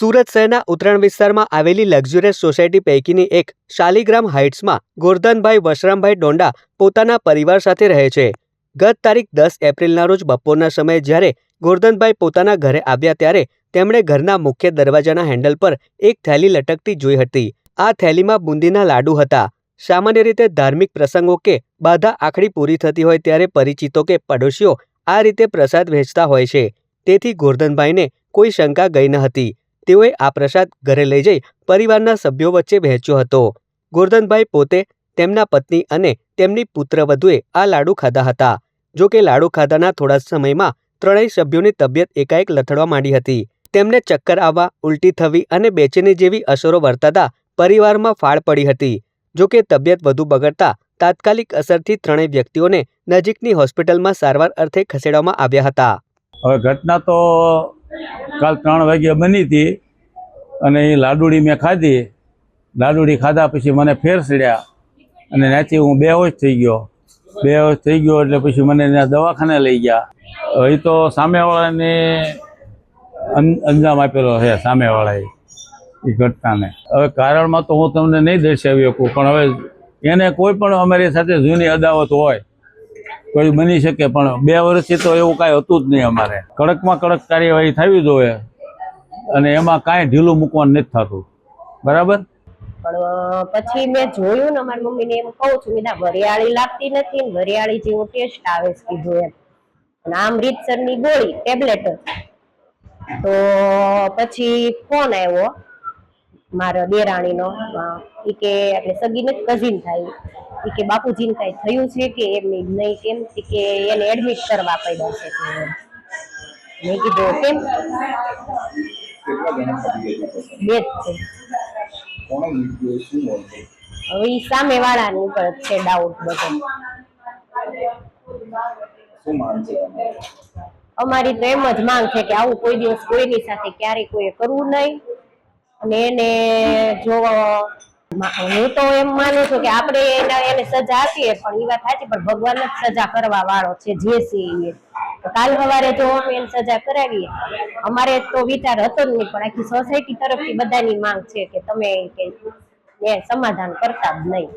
સુરત શહેરના ઉત્તરાયણ વિસ્તારમાં આવેલી લક્ઝુરિયસ સોસાયટી પૈકીની એક શાલિગ્રામ હાઇટ્સમાં ગોરધનભાઈ વશરામભાઈ ડોંડા પોતાના પરિવાર સાથે રહે છે। ગત તારીખ 10 એપ્રિલના રોજ બપોરના સમયે જ્યારે ગોરધનભાઈ પોતાના ઘરે આવ્યા ત્યારે તેમણે ઘરના મુખ્ય દરવાજાના હેન્ડલ પર એક થેલી લટકતી જોઈ હતી। આ થેલીમાં બુંદીના લાડુ હતા। સામાન્ય રીતે ધાર્મિક પ્રસંગો કે બાધા આખડી પૂરી થતી હોય ત્યારે પરિચિતો કે પડોશીઓ આ રીતે પ્રસાદ વહેંચતા હોય છે, તેથી ગોરધનભાઈને કોઈ શંકા ગઈ ન હતી। તેઓએ આ પ્રસાદ ઘરે લઈ જઈ પરિવારના સભ્યો વચ્ચે વહેંચ્યો હતો। ગોરધનભાઈ પોતે, તેમના પત્ની અને તેમની પુત્રવધુએ આ લાડુ ખાધા હતા। જો કે લાડુ ખાધાના થોડા સમયમાં ત્રણેય સભ્યોની તબિયત એકાએક લથડવા માંડી હતી। તેમને ચક્કર આવવા, ઉલટી થવી અને બેચેની જેવી અસરો વર્તાતા પરિવારમાં ફાળ પડી હતી। જો કે તબિયત વધુ બગડતા તાત્કાલિક અસરથી ત્રણેય વ્યક્તિઓને નજીકની હોસ્પિટલમાં સારવાર અર્થે ખસેડવામાં આવ્યા હતા। હવે ઘટના તો કાલ 3 વાગ્યે બની હતી અને એ લાડુડી મેં ખાધી। લાડુડી ખાધા પછી મને ફેર ચડ્યા અને ત્યાંથી હું બેહોશ થઈ ગયો। એટલે પછી મને ત્યાં દવાખાને લઈ ગયા। એ તો સામેવાળાને અંજામ આપેલો છે, સામેવાળાએ એ ઘટનાને। હવે કારણમાં તો હું તમને નહીં દર્શાવી શકું, પણ હવે એને કોઈ પણ અમારી સાથે જૂની અદાવત હોય કોઈ બની શકે, પણ 2 વર્ષથી તો એવું કાંઈ હતું જ નહીં। અમારે કડકમાં કડક કાર્યવાહી થવી જોઈએ અને એમાં કાંઈ ઢીલું મૂકવાનું નથી થતું, બરાબર। પણ પછી મેં જોયું ને, મારી મમ્મીને એમ કહું છું, મેં વરિયાળી લાગતી નથી ને વરિયાળી જેવો ટેસ્ટ આવે છે કીધું એમ, અને આમ રીતસરની ગોળી ટેબ્લેટ જ। તો પછી ફોન આવ્યો મારા દેરાણીનો, ઈ કે એટલે સગી નથી, કઝિન થાય, ઈ કે બાપુજીને કાંઈ થયું છે કે એમ નહીં, કેમ કે એને એડમિટ કરવા પડ્યા છે। મેં કીધું કેમ? 2 જ છે। હવે ઈ સામેવાળાની ઉપર છે ડાઉટ બધો। અમારી તો એમ જ માંગ છે કે આવું કોઈ દિવસ કોઈની સાથે ક્યારેય કોઈએ કરવું નહીં, અને એને જો હું તો એમ માનું છું કે આપણે એને સજા આપીએ, પણ એ વાત સાચી, પણ ભગવાન જ સજા કરવા વાળો છે, જે છે એ। કાલ સવારે જો અમે એને સજા કરાવીએ, અમારે તો વિચાર હતો જ નહીં, પણ આખી સોસાયટી તરફથી બધાની માંગ છે કે તમે સમાધાન કરતા જ નહીં।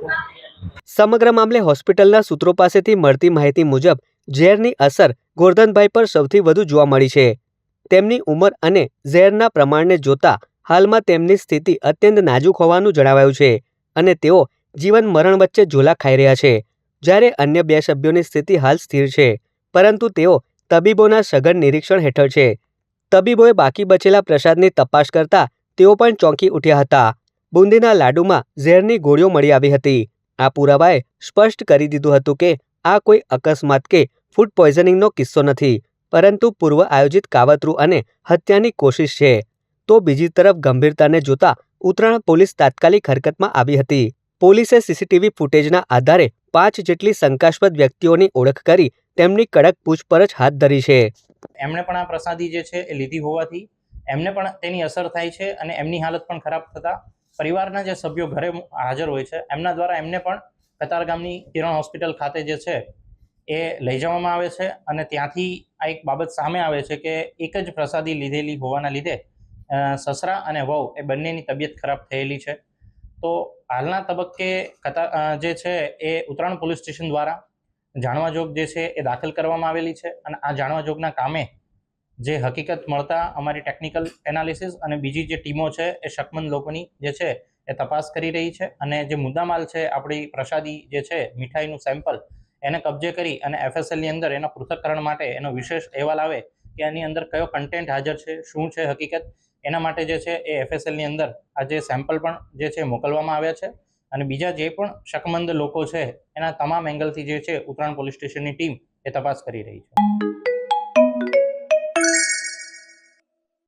સમગ્ર મામલે હોસ્પિટલના સૂત્રો પાસેથી મળતી માહિતી મુજબ ઝેરની અસર ગોરધનભાઈ પર સૌથી વધુ જોવા મળી છે। તેમની ઉંમર અને ઝેરના પ્રમાણને જોતા હાલમાં તેમની સ્થિતિ અત્યંત નાજુક હોવાનું જણાવાયું છે અને તેઓ જીવન મરણ વચ્ચે ઝોલા ખાઈ રહ્યા છે, જ્યારે અન્ય 2 સભ્યોની સ્થિતિ હાલ સ્થિર છે, પરંતુ તેઓ તબીબોના સઘન નિરીક્ષણ હેઠળ છે। તબીબોએ બાકી બચેલા પ્રસાદની તપાસ કરતા તેઓ પણ ચોંકી ઉઠ્યા હતા। બુંદીના લાડુમાં ઝેરની ગોળીઓ મળી આવી હતી। આ પુરાવાએ સ્પષ્ટ કરી દીધું હતું કે આ કોઈ અકસ્માત કે ફૂડ પોઈઝનિંગનો કિસ્સો નથી, પરંતુ પૂર્વ આયોજિત કાવતરું અને હત્યાની કોશિશ છે। તો બીજી તરફ ગંભીરતાને જોતા ઉત્તરાયણ પોલીસ તાત્કાલિક હરકતમાં આવી હતી। પોલીસે સીસીટીવી ફૂટેજના આધારે 5 જેટલી શંકાસ્પદ વ્યક્તિઓની ઓળખ કરી તેમની કડક પૂછપરછ હાથ ધરી છે। એમણે પણ આ પ્રસાદી જે છે એ લીધી હોવાથી એમને પણ તેની અસર થાય છે અને એમની હાલત પણ ખરાબ થતા પરિવારના જે સભ્યો ઘરે હાજર હોય છે એમના દ્વારા એમને પણ કતારગામની કિરણ હોસ્પિટલ ખાતે જે છે એ લઈ જવામાં આવે છે, અને ત્યાંથી આ એક બાબત સામે આવે છે કે એક જ પ્રસાદી લીધેલી હોવાના લીધે સસરા અને વહુ એ બંનેની તબિયત ખરાબ થયેલી છે। તો હાલના તબક્કે જે છે એ ઉત્તરાયણ પોલીસ સ્ટેશન દ્વારા જાણવાજોગ જે છે એ દાખલ કરવામાં આવેલી છે, અને આ જાણવાજોગના કામે જે હકીકત મળતા અમારી ટેકનિકલ એનાલિસિસ અને બીજી જે ટીમો છે એ શકમંદ લોકોની જે છે એ તપાસ કરી રહી છે, અને જે મુદ્દામાલ છે આપણી પ્રસાદી જે છે મીઠાઈનું સેમ્પલ એને કબજે કરી અને FSLની અંદર એના પૃથ્થકરણ માટે એનો વિશેષ અહેવાલ આવે કે એની અંદર કયો કન્ટેન્ટ હાજર છે, શું છે હકીકત, એના માટે જે છે એ FSLની અંદર આ જે સેમ્પલ પણ જે છે મોકલવામાં આવ્યા છે, અને બીજા જે પણ શકમંદ લોકો છે એના તમામ એંગલથી જે છે ઉત્તરાયણ પોલીસ સ્ટેશનની ટીમ એ તપાસ કરી રહી છે।